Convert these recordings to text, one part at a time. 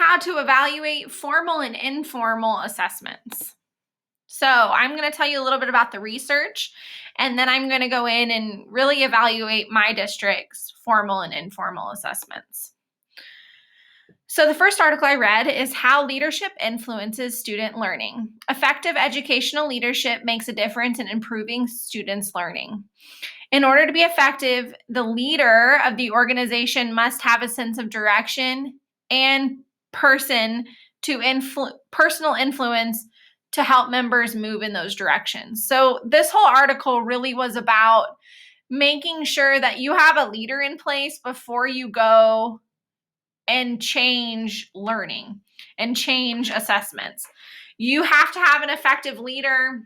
how to evaluate formal and informal assessments. So I'm going to tell you a little bit about the research, and then I'm going to go in and really evaluate my district's formal and informal assessments. So the first article I read is How Leadership Influences Student Learning. Effective educational leadership makes a difference in improving students' learning. In order to be effective, the leader of the organization must have a sense of direction and personal influence to help members move in those directions. So this whole article really was about making sure that you have a leader in place before you go and change learning and change assessments. You have to have an effective leader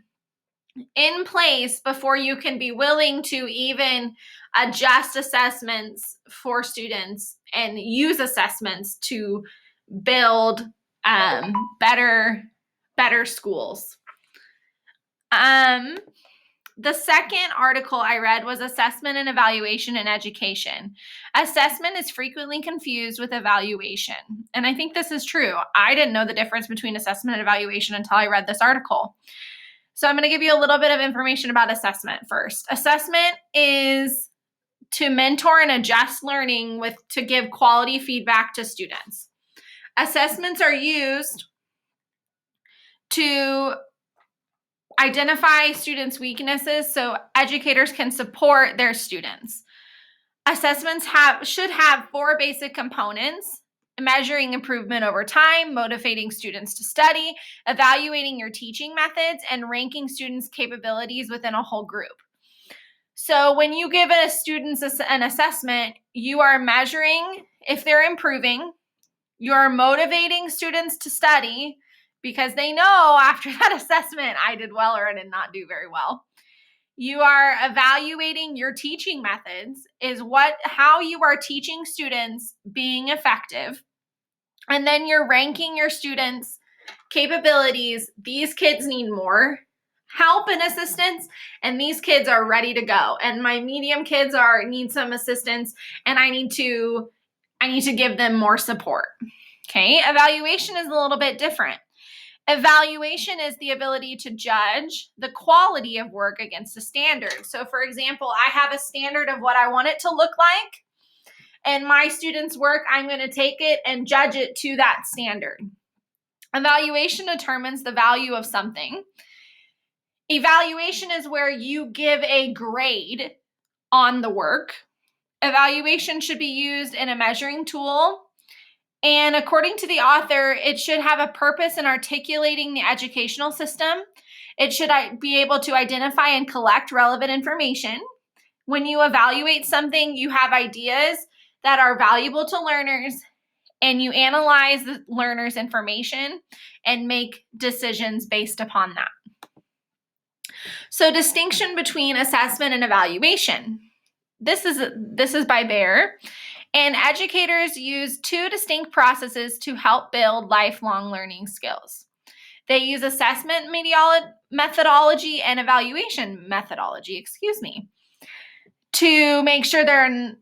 in place before you can be willing to even adjust assessments for students and use assessments to build better schools. The second article I read was Assessment and Evaluation in Education. Assessment is frequently confused with evaluation. And I think this is true. I didn't know the difference between assessment and evaluation until I read this article. So I'm going to give you a little bit of information about assessment first. Assessment is to mentor and adjust learning to give quality feedback to students. Assessments are used to identify students' weaknesses so educators can support their students. Assessments should have 4 basic components: measuring improvement over time, motivating students to study, evaluating your teaching methods, and ranking students' capabilities within a whole group. So when you give a student an assessment, you are measuring if they're improving, you're motivating students to study because they know after that assessment, I did well or I did not do very well. You are evaluating your teaching methods, how you are teaching students being effective. And then you're ranking your students' capabilities. These kids need more help and assistance, and these kids are ready to go. And my medium kids need some assistance, and I need to give them more support. Okay, evaluation is a little bit different. Evaluation is the ability to judge the quality of work against a standard. So for example, I have a standard of what I want it to look like, and my students' work, I'm going to take it and judge it to that standard. Evaluation determines the value of something. Evaluation is where you give a grade on the work. Evaluation should be used in a measuring tool. And according to the author, it should have a purpose in articulating the educational system. It should be able to identify and collect relevant information. When you evaluate something, you have ideas that are valuable to learners, and you analyze the learner's information and make decisions based upon that. So, distinction between assessment and evaluation. This is by Baer. And educators use 2 distinct processes to help build lifelong learning skills. They use assessment methodology and evaluation methodology, to make sure they're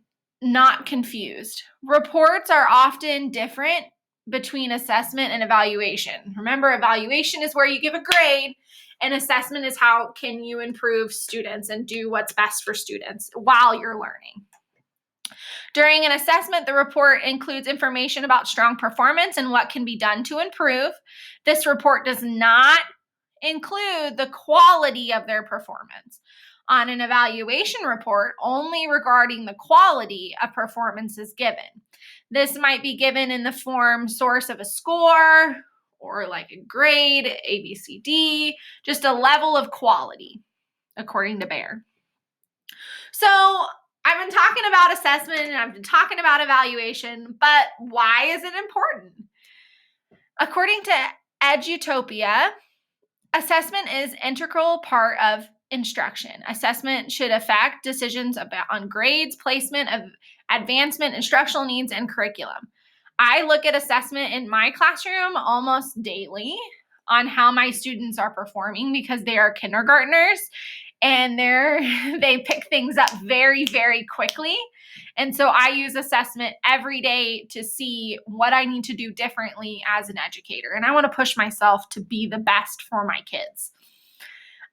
not confused. Reports are often different between assessment and evaluation. Remember, evaluation is where you give a grade, and assessment is how can you improve students and do what's best for students while you're learning. During an assessment, the report includes information about strong performance and what can be done to improve. This report does not include the quality of their performance. On an evaluation report, only regarding the quality of performance is given. This might be given in the form source of a score or like a grade, A, B, C, D, just a level of quality, according to Baer. So I've been talking about assessment and I've been talking about evaluation, but why is it important? According to Edutopia, assessment is an integral part of instruction. Assessment should affect decisions on grades, placement of advancement, instructional needs, and curriculum. I look at assessment in my classroom almost daily on how my students are performing because they are kindergartners and they pick things up very, very quickly. And so I use assessment every day to see what I need to do differently as an educator. And I want to push myself to be the best for my kids.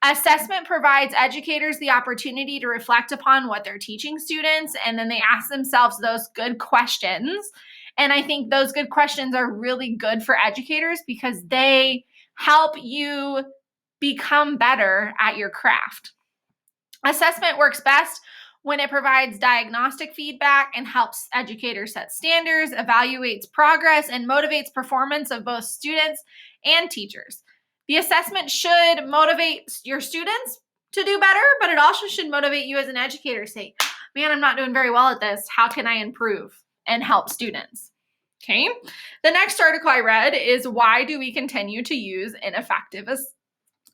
Assessment provides educators the opportunity to reflect upon what they're teaching students, and then they ask themselves those good questions. And I think those good questions are really good for educators because they help you become better at your craft. Assessment works best when it provides diagnostic feedback and helps educators set standards, evaluates progress, and motivates performance of both students and teachers. The assessment should motivate your students to do better, but it also should motivate you as an educator. Say, man, I'm not doing very well at this. How can I improve and help students? Okay. The next article I read is why do we continue to use ineffective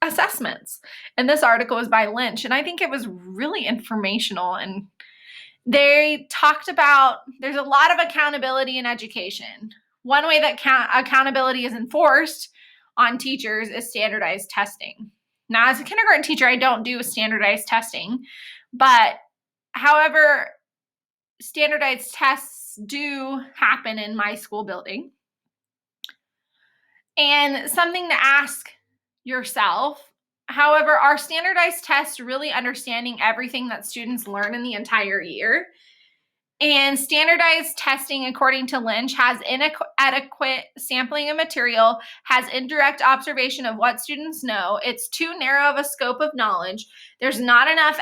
assessments? And this article was by Lynch, and I think it was really informational. And they talked about there's a lot of accountability in education. One way that accountability is enforced on teachers is standardized testing. Now, as a kindergarten teacher, I don't do standardized testing, but however, standardized tests do happen in my school building. And something to ask yourself, however, are standardized tests really understanding everything that students learn in the entire year? And standardized testing, according to Lynch, has inadequate sampling of material, has indirect observation of what students know. It's too narrow of a scope of knowledge. There's not enough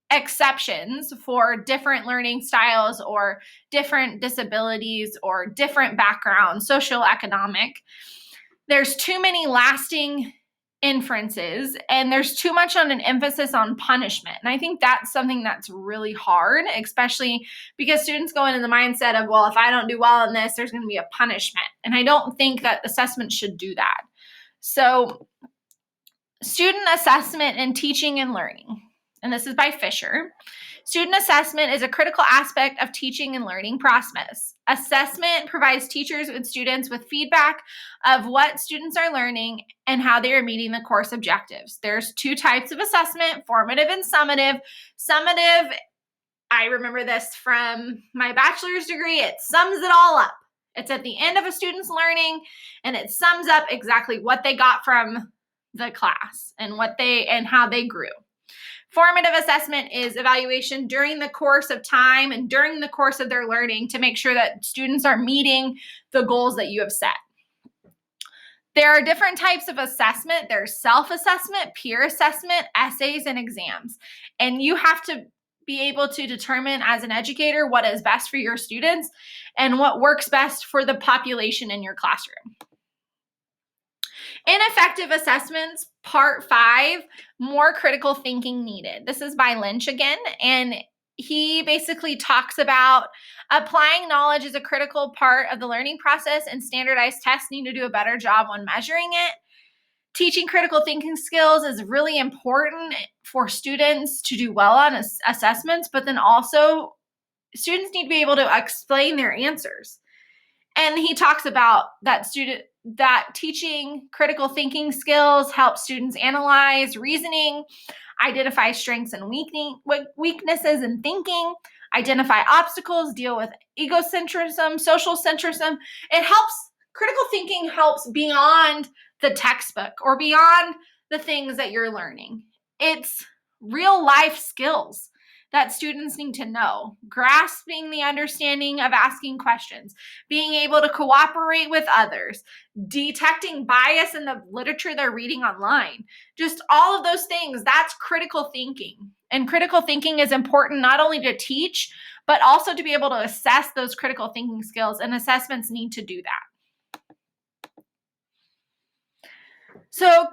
exceptions for different learning styles or different disabilities or different backgrounds, social, economic. There's too many lasting inferences, and there's too much on an emphasis on punishment. And I think that's something that's really hard, especially because students go into the mindset of, well, if I don't do well in this, there's going to be a punishment. And I don't think that assessment should do that. So student assessment in teaching and learning, and this is by Fisher. Student assessment is a critical aspect of teaching and learning process. Assessment provides teachers and students with feedback of what students are learning and how they are meeting the course objectives. There's two types of assessment, formative and summative. Summative, I remember this from my bachelor's degree, it sums it all up. It's at the end of a student's learning, and it sums up exactly what they got from the class and how they grew. Formative assessment is evaluation during the course of time and during the course of their learning to make sure that students are meeting the goals that you have set. There are different types of assessment. There's self-assessment, peer assessment, essays, and exams. And you have to be able to determine as an educator what is best for your students and what works best for the population in your classroom. Ineffective assessments, part 5, more critical thinking needed. This is by Lynch again, and he basically talks about applying knowledge is a critical part of the learning process, and standardized tests need to do a better job on measuring it. Teaching critical thinking skills is really important for students to do well on assessments, but then also students need to be able to explain their answers. And he talks about that teaching critical thinking skills helps students analyze reasoning, identify strengths and weaknesses in thinking, identify obstacles, deal with egocentrism, social centrism. Critical thinking helps beyond the textbook or beyond the things that you're learning. It's real life skills that students need to know, grasping the understanding of asking questions, being able to cooperate with others, detecting bias in the literature they're reading online, just all of those things, that's critical thinking. And critical thinking is important not only to teach, but also to be able to assess those critical thinking skills, and assessments need to do that. So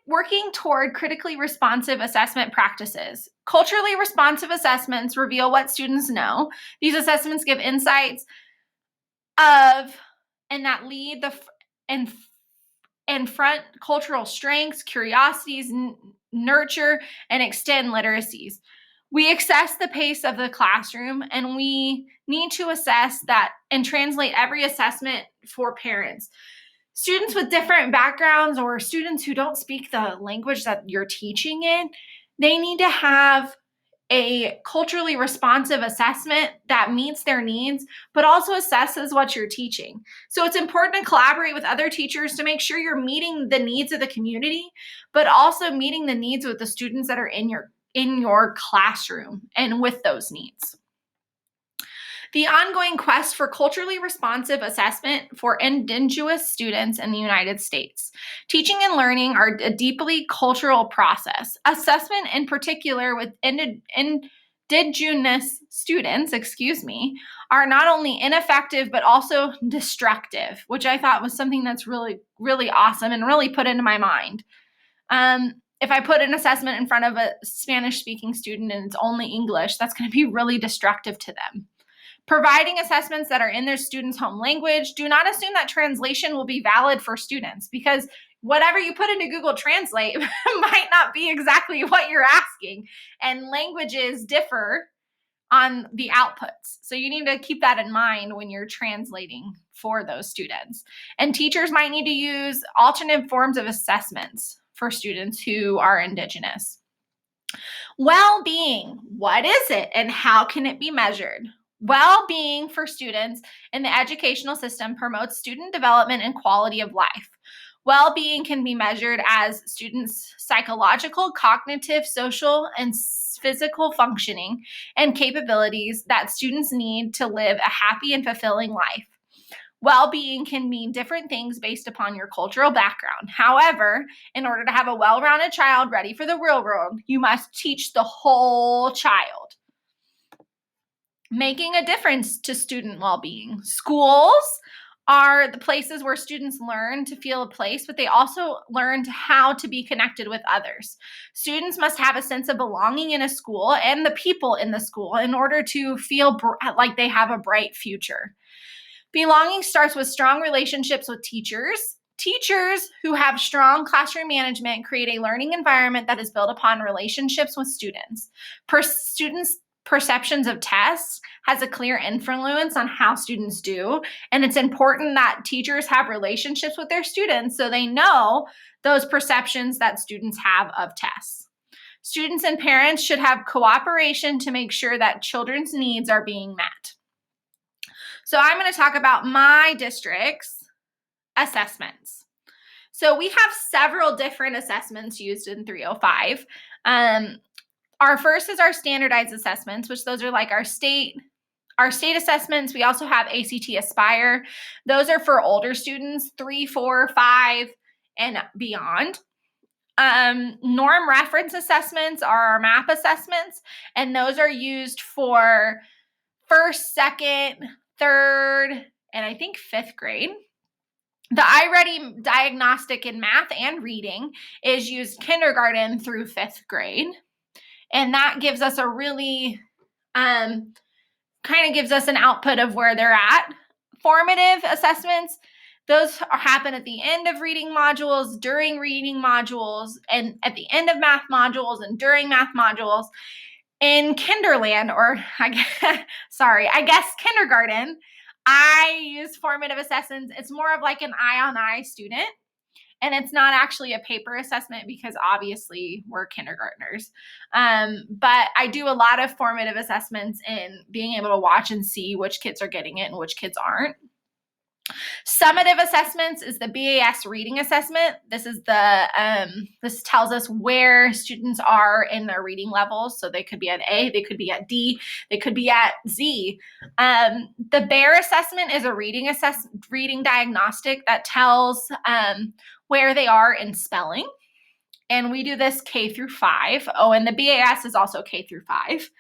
working toward critically responsive assessment practices. Culturally responsive assessments reveal what students know. These assessments give insights and that lead and front cultural strengths, curiosities, nurture, and extend literacies. We assess the pace of the classroom, and we need to assess that and translate every assessment for parents. Students with different backgrounds or students who don't speak the language that you're teaching in, they need to have a culturally responsive assessment that meets their needs, but also assesses what you're teaching. So it's important to collaborate with other teachers to make sure you're meeting the needs of the community, but also meeting the needs of the students that are in your classroom and with those needs. The ongoing quest for culturally responsive assessment for indigenous students in the United States. Teaching and learning are a deeply cultural process. Assessment, in particular with indigenous students, are not only ineffective but also destructive, which I thought was something that's really, really awesome and really put into my mind. If I put an assessment in front of a Spanish-speaking student and it's only English, that's going to be really destructive to them. Providing assessments that are in their students' home language. Do not assume that translation will be valid for students, because whatever you put into Google Translate might not be exactly what you're asking, and languages differ on the outputs. So you need to keep that in mind when you're translating for those students. And teachers might need to use alternate forms of assessments for students who are Indigenous. Well-being. What is it and how can it be measured? Well-being for students in the educational system promotes student development and quality of life. Well-being can be measured as students' psychological, cognitive, social, and physical functioning and capabilities that students need to live a happy and fulfilling life. Well-being can mean different things based upon your cultural background. However, in order to have a well-rounded child ready for the real world, you must teach the whole child. Making a difference to student well-being. Schools are the places where students learn to feel a place, but they also learn how to be connected with others. Students must have a sense of belonging in a school and the people in the school in order to feel like they have a bright future. Belonging starts with strong relationships with teachers. Teachers who have strong classroom management create a learning environment that is built upon relationships with students. Students' perceptions of tests has a clear influence on how students do, and it's important that teachers have relationships with their students so they know those perceptions that students have of tests. Students and parents should have cooperation to make sure that children's needs are being met. So I'm going to talk about my district's assessments. So we have several different assessments used in 305. Our first is our standardized assessments, which those are like our state assessments. We also have ACT Aspire. Those are for older students, 3, 4, 5, and beyond. Norm reference assessments are our MAP assessments, and those are used for first, second, third, and I think fifth grade. The iReady diagnostic in math and reading is used kindergarten through fifth grade. And that gives us a really, kind of gives us an output of where they're at. Formative assessments, those happen at the end of reading modules, during reading modules, and at the end of math modules and during math modules. In Kinderland, or I guess kindergarten, I use formative assessments. It's more of like an eye-on-eye student, and it's not actually a paper assessment because obviously we're kindergartners. But I do a lot of formative assessments in being able to watch and see which kids are getting it and which kids aren't. Summative assessments is the BAS reading assessment. This is this tells us where students are in their reading levels. So they could be at A, they could be at D, they could be at Z. The BEAR assessment is a reading diagnostic that tells where they are in spelling. And we do this K through 5. Oh, and the BAS is also K through 5.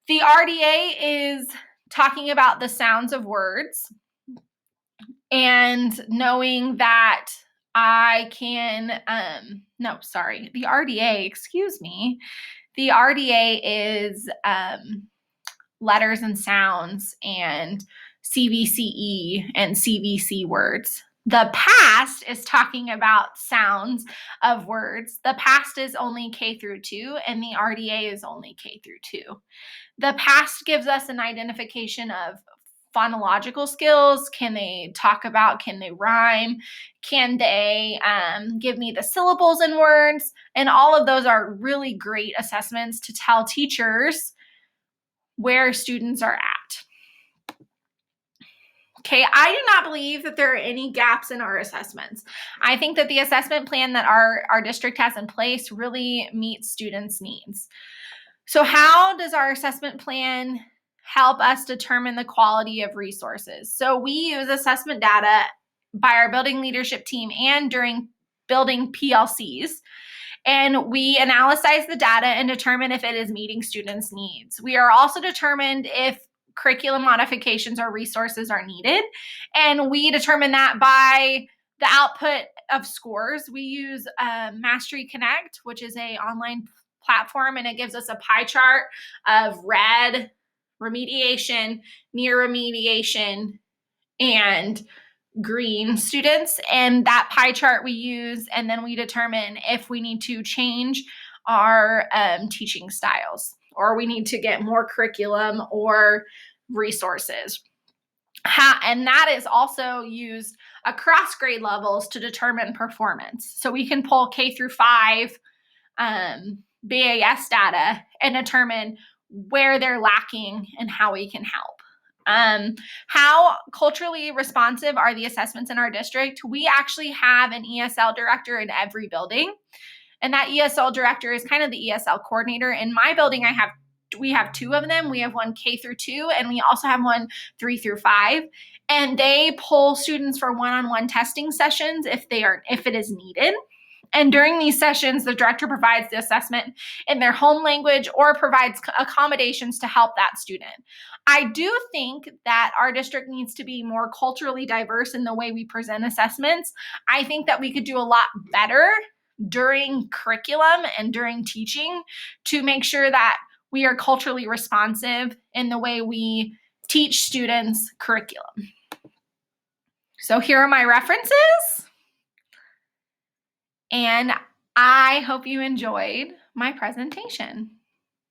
The RDA is talking about the sounds of words, and knowing that I can, the RDA, the RDA is letters and sounds and CVCE and CVC words. The past is talking about sounds of words. The past is only K through 2, and the RDA is only K through 2. The past gives us an identification of phonological skills? Can they talk about, can they rhyme? Can they give me the syllables and words? And all of those are really great assessments to tell teachers where students are at. Okay, I do not believe that there are any gaps in our assessments. I think that the assessment plan that our district has in place really meets students' needs. So how does our assessment plan help us determine the quality of resources? So we use assessment data by our building leadership team and during building PLCs. And we analyze the data and determine if it is meeting students' needs. We are also determined if curriculum modifications or resources are needed. And we determine that by the output of scores. We use Mastery Connect, which is an online platform, and it gives us a pie chart of red remediation, near remediation, and green students. And that pie chart we use, and then we determine if we need to change our teaching styles, or we need to get more curriculum or resources. And that is also used across grade levels to determine performance. So we can pull K through 5 BAS data and determine where they're lacking and how we can help. How culturally responsive are the assessments in our district? We actually have an ESL director in every building, and that ESL director is kind of the ESL coordinator. In my building, we have 2 of them. We have one K through 2, and we also have one 3 through 5. And they pull students for one-on-one testing sessions if it is needed. And during these sessions, the director provides the assessment in their home language or provides accommodations to help that student. I do think that our district needs to be more culturally diverse in the way we present assessments. I think that we could do a lot better during curriculum and during teaching to make sure that we are culturally responsive in the way we teach students curriculum. So here are my references. And I hope you enjoyed my presentation.